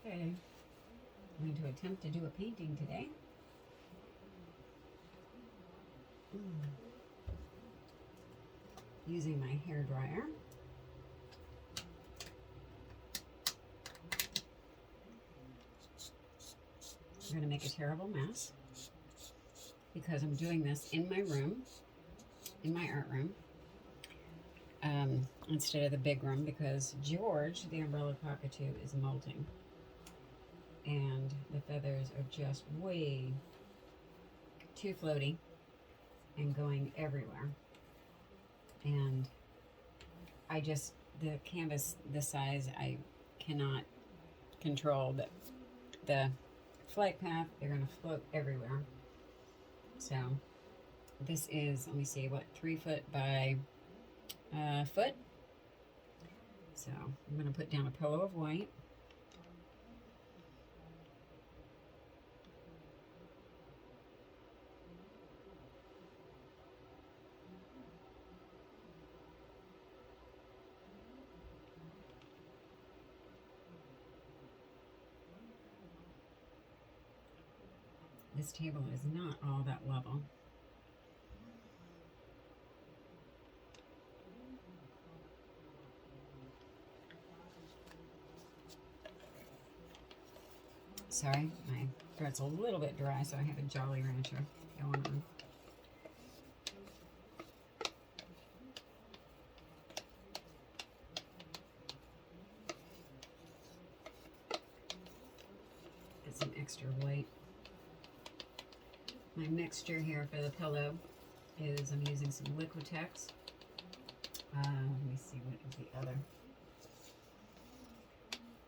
Okay, I'm going to attempt to do a painting today. Using my hair dryer. I'm going to make a terrible mess because I'm doing this in my room, in my art room, instead of the big room, because George, the umbrella cockatoo, is molting. And the feathers are just way too floaty and going everywhere. And the canvas, the size, I cannot control the flight path. They're going to float everywhere. So this is, let me see, what, 3 foot by a foot. So I'm going to put down a pillow of white. This table is not all that level. Sorry, my throat's a little bit dry, so I have a Jolly Rancher going on. Get some extra white. My mixture here for the pillow is I'm using some Liquitex. Let me see, what is the other?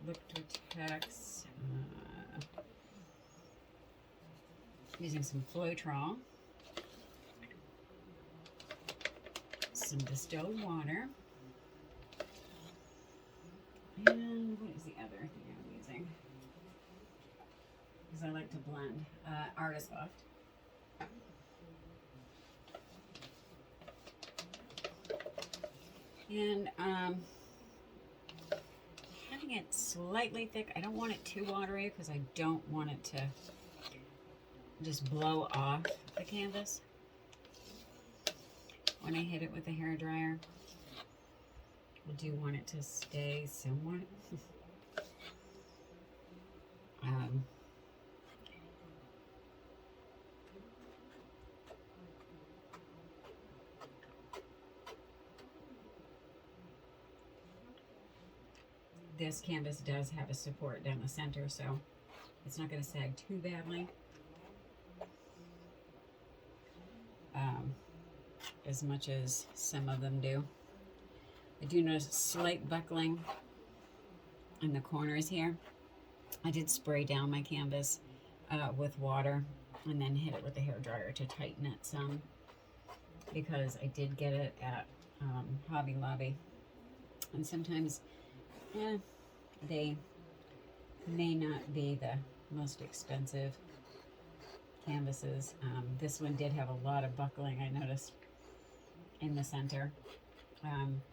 Liquitex. Using some Floetrol. Some distilled water. And what is the other thing I'm using? Because I like to blend. Artist Loft. And having it slightly thick. I don't want it too watery because I don't want it to just blow off the canvas when I hit it with the hair dryer. I do want it to stay somewhat. This canvas does have a support down the center, so it's not going to sag too badly. As much as some of them do. I do notice slight buckling in the corners here. I did spray down my canvas with water and then hit it with the hair dryer to tighten it some, because I did get it at Hobby Lobby, and sometimes they may not be the most expensive canvases. This one did have a lot of buckling, I noticed, in the center,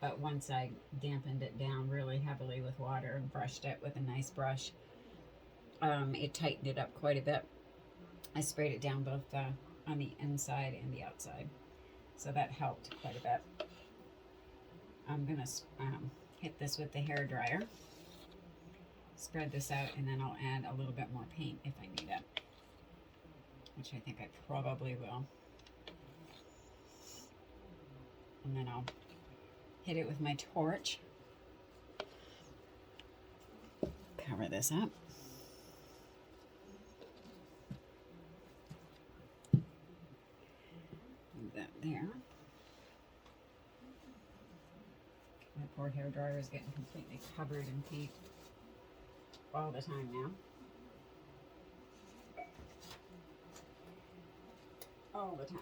but once I dampened it down really heavily with water and brushed it with a nice brush, it tightened it up quite a bit. I sprayed it down both on the inside and the outside, so that helped quite a bit. I'm gonna hit this with the hair dryer, spread this out, and then I'll add a little bit more paint if I need it, which I think I probably will. And then I'll hit it with my torch, cover this up. Move that there. My poor hair dryer is getting completely covered in paint all the time now. All the time.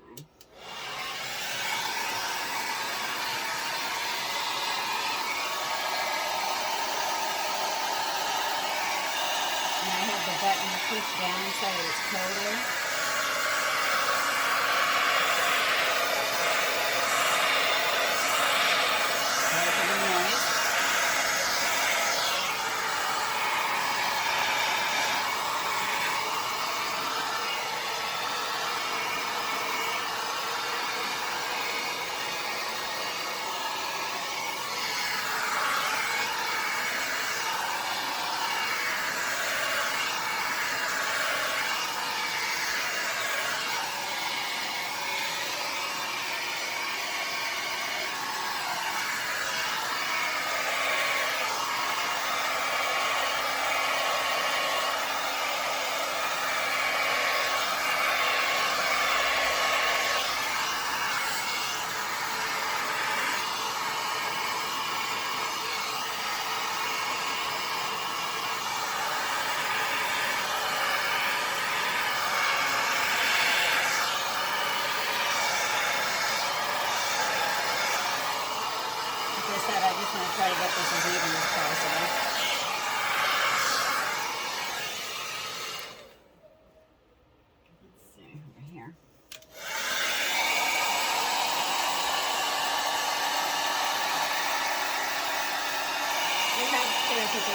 And I have the button pushed down so it's colder. Sorry for the noise.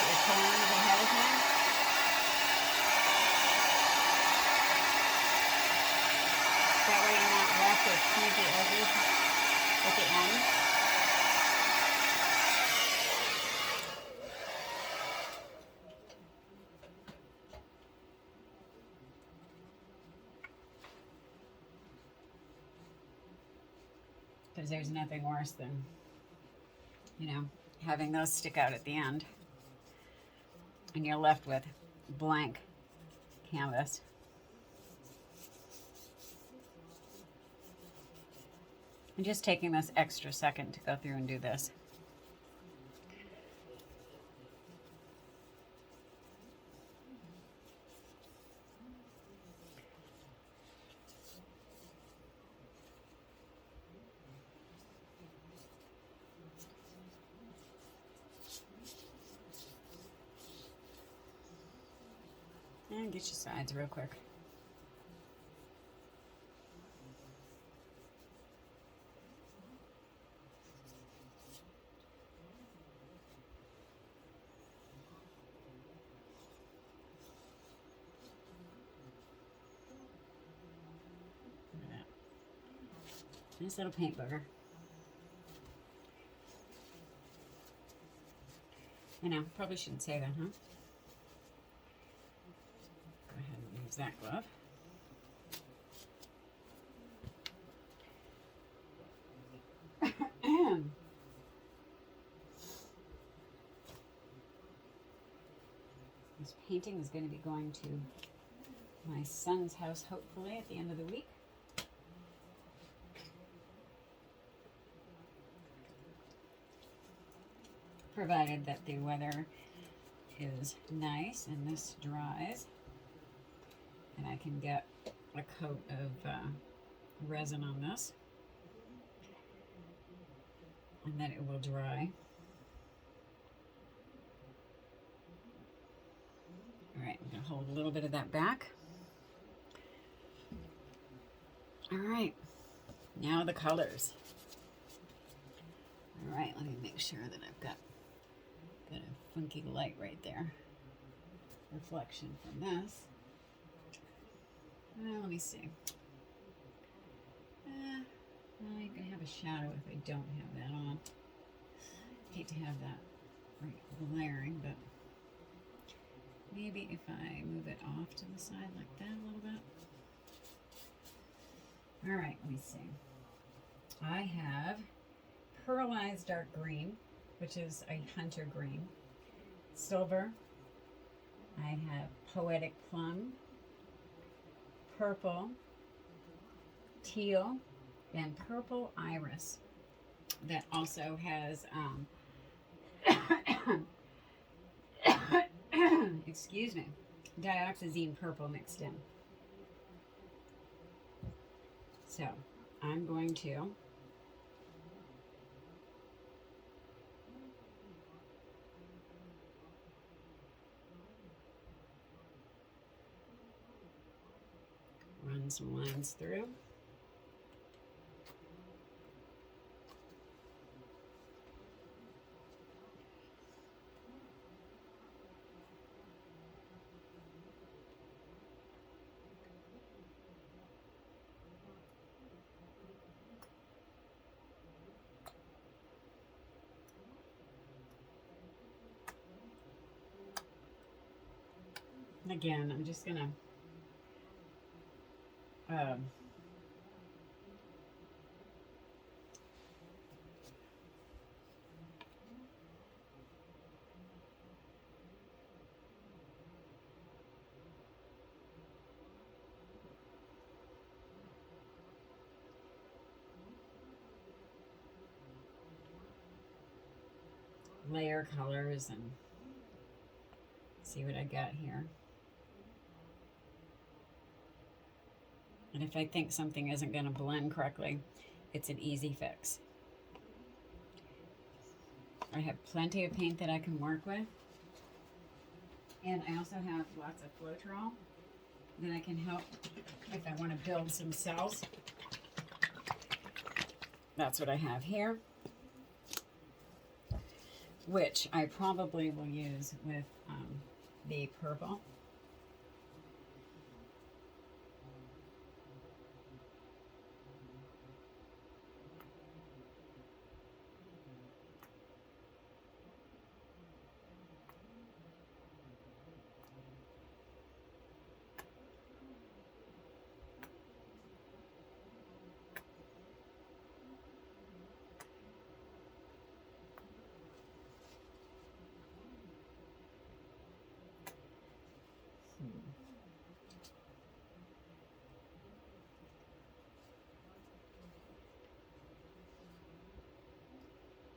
out your corners ahead of time. That way you're not left with pointy edges at the end. Because there's nothing worse than, having those stick out at the end. And you're left with blank canvas. I'm just taking this extra second to go through and do this. And get your sides real quick. Look at that. Nice little paint booger. Probably shouldn't say that, huh? Go ahead and use that glove. This painting is going to be going to my son's house, hopefully, at the end of the week. Provided that the weather is nice and this dries, and I can get a coat of resin on this, and then it will dry. All right, I'm going to hold a little bit of that back. All right, now the colors. All right, let me make sure that I've got a funky light right there. Reflection from this. Let me see. Well, you can have a shadow if I don't have that on. Hate to have that right glaring, but maybe if I move it off to the side like that a little bit. All right, let me see. I have pearlized dark green, which is a hunter green, silver. I have poetic plum, purple, teal, and purple iris. That also has, excuse me, dioxazine purple mixed in. So I'm going to run some lines through. Again, I'm just gonna layer colors and see what I got here. And if I think something isn't going to blend correctly, it's an easy fix. I have plenty of paint that I can work with. And I also have lots of Floetrol that I can help if I want to build some cells. That's what I have here. which I probably will use with the purple.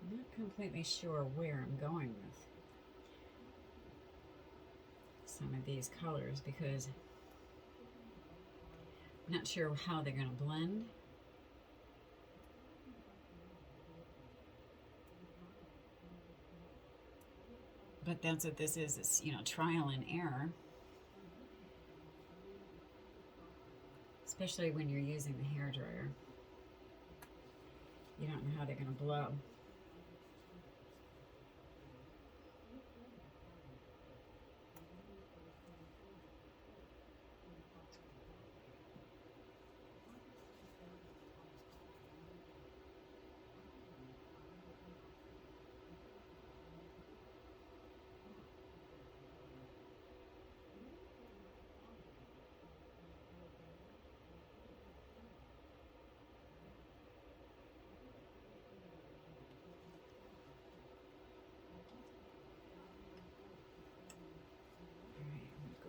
I'm not completely sure where I'm going with some of these colors because I'm not sure how they're going to blend. But that's what this is. It's, you know, trial and error. Especially when you're using the hairdryer. You don't know how they're going to blow.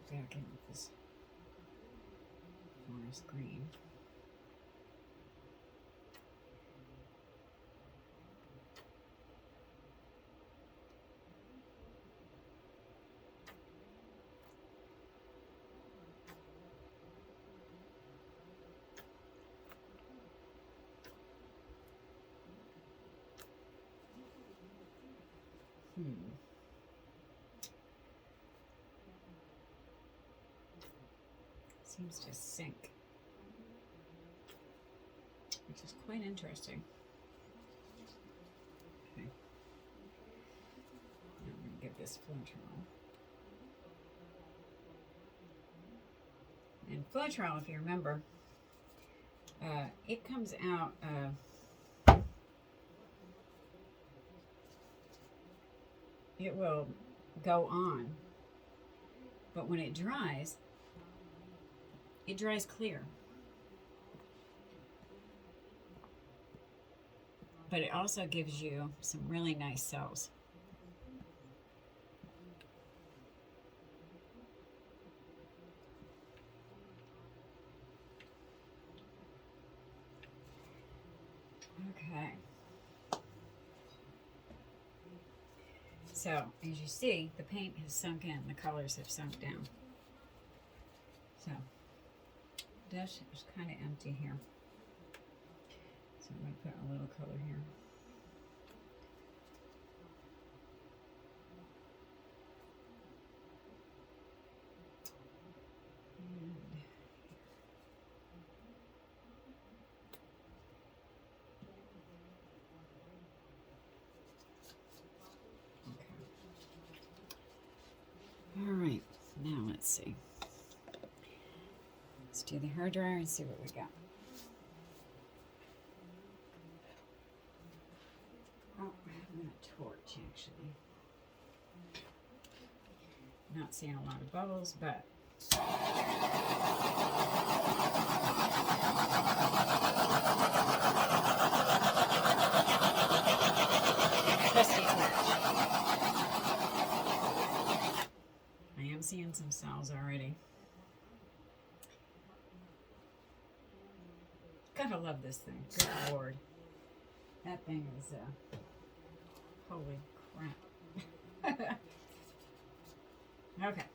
Back in with this forest green. Seems to sink, which is quite interesting. Okay. Now I'm going to give this Floetrol. And Floetrol, if you remember, it comes out it will go on, but when it dries clear. But it also gives you some really nice cells. Okay. So, as you see, the paint has sunk in, the colors have sunk down. So, dish is kind of empty here. So I'm going to put a little color here. Okay. All right, now let's see. Let's do the hairdryer and see what we got. Oh, I'm going to torch actually. Not seeing a lot of bubbles, but trusty torch. I am seeing some cells already. Gotta love this thing. Good Lord. That thing is, holy crap. Okay.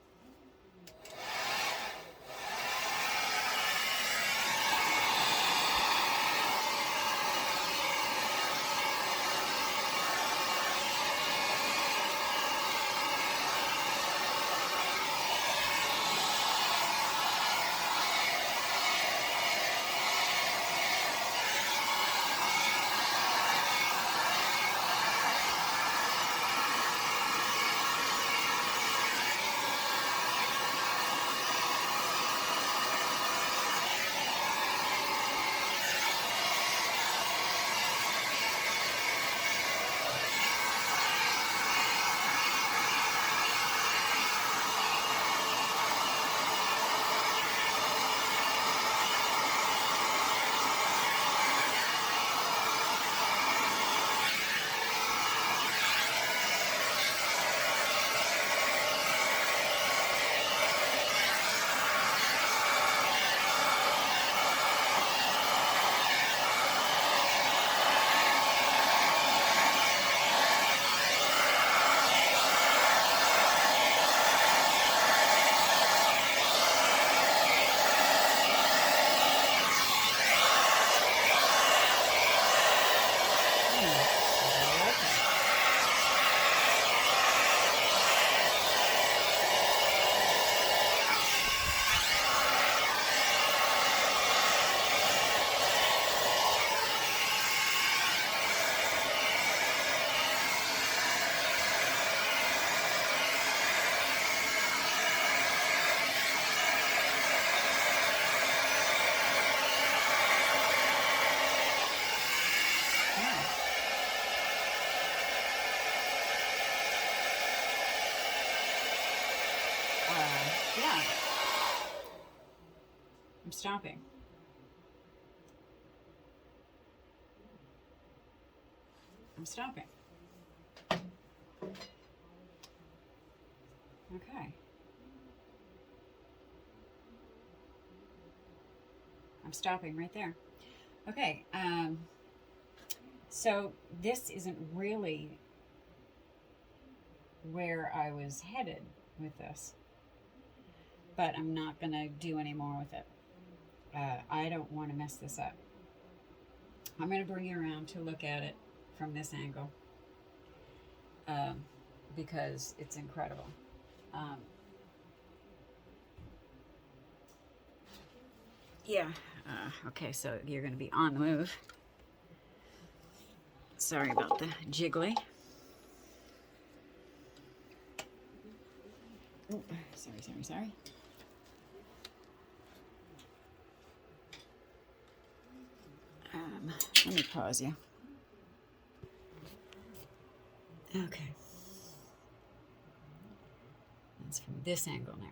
Yeah. I'm stopping. I'm stopping. Okay. I'm stopping right there. Okay. So this isn't really where I was headed with this, but I'm not going to do any more with it. I don't want to mess this up. I'm going to bring you around to look at it from this angle because it's incredible. Yeah. Okay, so you're going to be on the move. Sorry about the jiggly. Oh, sorry. Let me pause you. Okay. That's from this angle now.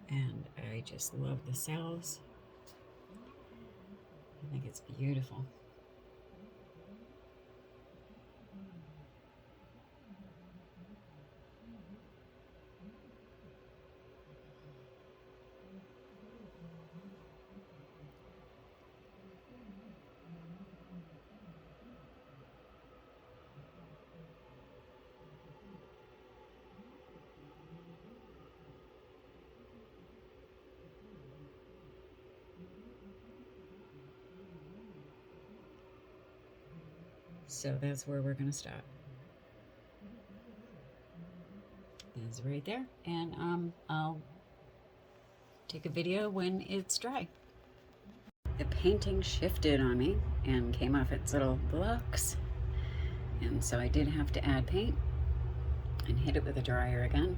And I just love the cells. I think it's beautiful. So that's where we're going to stop. It's right there. And I'll take a video when it's dry. The painting shifted on me and came off its little blocks. And so I did have to add paint and hit it with a dryer again.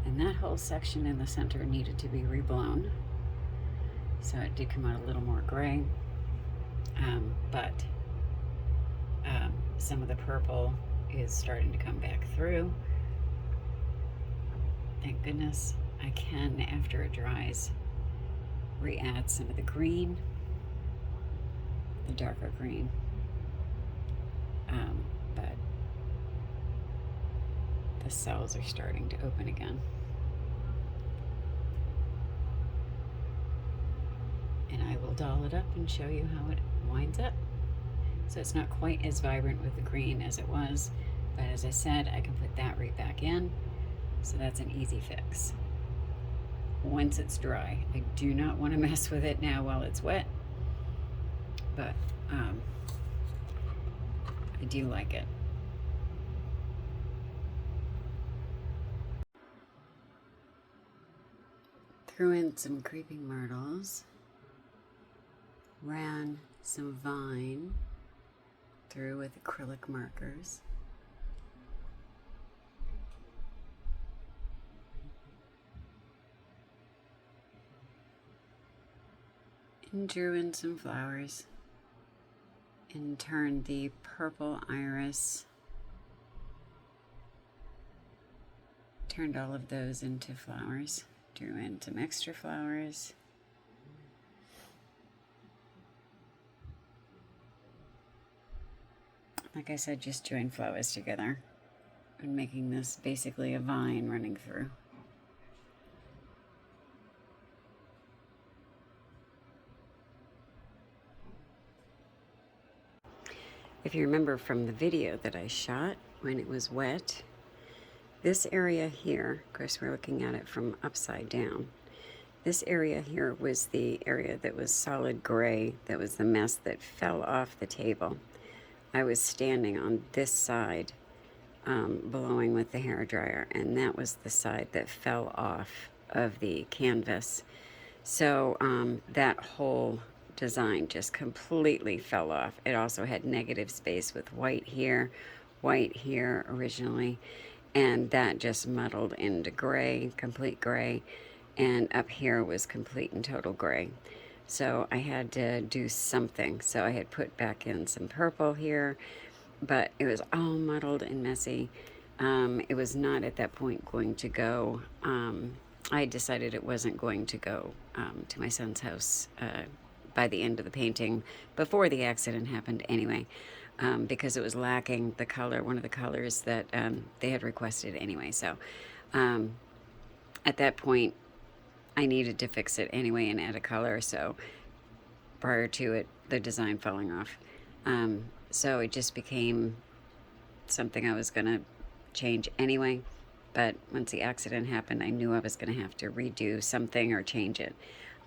And that whole section in the center needed to be reblown. So it did come out a little more gray. But some of the purple is starting to come back through. Thank goodness. I can, after it dries, re-add some of the green, the darker green. But the cells are starting to open again. And I will doll it up and show you how it winds up. So it's not quite as vibrant with the green as it was, but as I said, I can put that right back in. So that's an easy fix. Once it's dry, I do not want to mess with it now while it's wet, but I do like it. Threw in some creeping myrtles, ran some vine through with acrylic markers. And drew in some flowers and turned the purple iris, turned all of those into flowers, drew in some extra flowers. Like I said, just join flowers together and making this basically a vine running through. If you remember from the video that I shot when it was wet, this area here, of course we're looking at it from upside down, this area here was the area that was solid gray, that was the mess that fell off the table. I was standing on this side, blowing with the hairdryer, and that was the side that fell off of the canvas. So that whole design just completely fell off. It also had negative space with white here originally, and that just muddled into gray, complete gray, and up here was complete and total gray. So I had to do something. So I had put back in some purple here, but it was all muddled and messy. It was not at that point going to go. I decided it wasn't going to go to my son's house by the end of the painting, before the accident happened anyway, because it was lacking the color, one of the colors that they had requested anyway. So at that point, I needed to fix it anyway and add a color, so prior to it, the design falling off. So it just became something I was going to change anyway. But once the accident happened, I knew I was going to have to redo something or change it.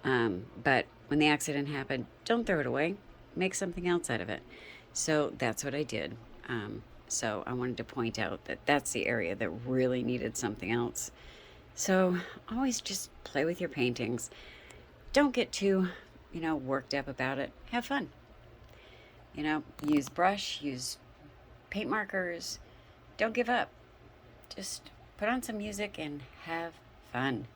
But when the accident happened, don't throw it away. Make something else out of it. So that's what I did. So I wanted to point out that that's the area that really needed something else. So always just play with your paintings. Don't get too, worked up about it. Have fun. Use brush, use paint markers. Don't give up. Just put on some music and have fun.